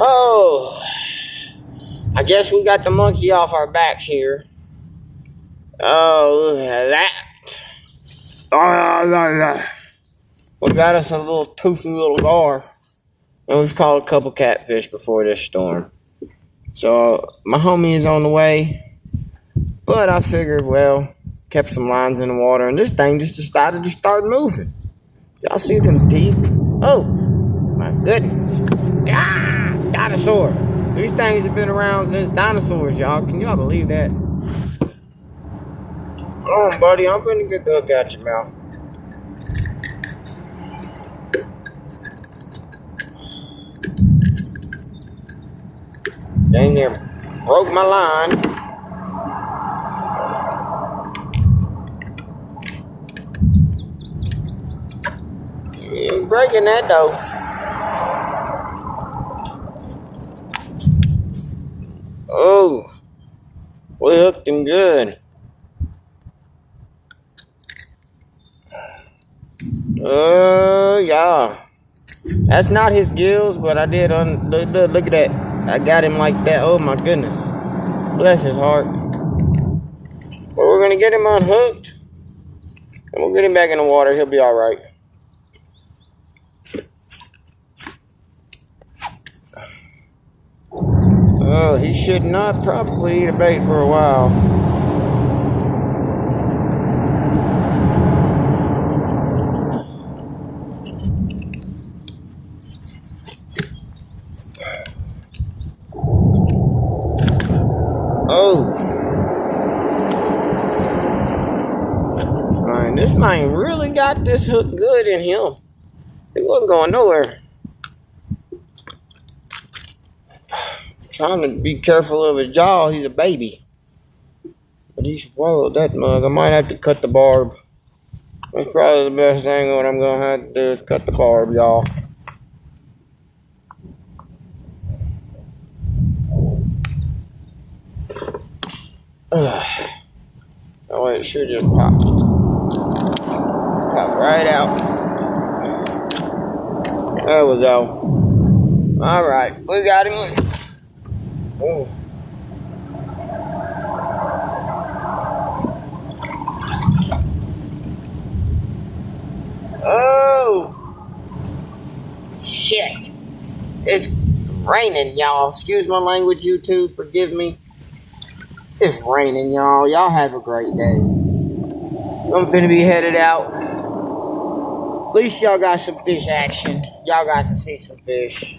Oh, I guess we got the monkey off our backs here. Oh, look at that. We got us a little toothy little gar. And we've caught a couple catfish before this storm. So, my homie is on the way. But I figured, well, kept some lines in the water. And this thing just decided to start moving. Y'all see them teeth? Oh, my goodness. Ah, dinosaur. These things have been around since dinosaurs, y'all. Can y'all believe that? Hold on, buddy. I'm gonna get the hook out your mouth. Dang near broke my line. You ain't breaking that though. Oh, we hooked him good. Yeah. That's not his gills, but I did look at that. I got him like that. Oh my goodness. Bless his heart. But we're gonna get him unhooked. And we'll get him back in the water. He'll be alright. Oh, he should not probably eat a bait for a while. Oh. Man, this man really got this hook good in him. He wasn't going nowhere. Trying to be careful of his jaw. He's a baby. But he swallowed that mug. I might have to cut the barb. That's probably the best thing. What I'm going to have to do is cut the barb, y'all. Oh, it should just pop. Pop right out. There we go. Alright, we got him. Oh. Oh. Shit. It's raining, y'all. Excuse my language, YouTube. Forgive me. It's raining, y'all. Y'all have a great day. I'm finna be headed out. At least y'all got some fish action. Y'all got to see some fish.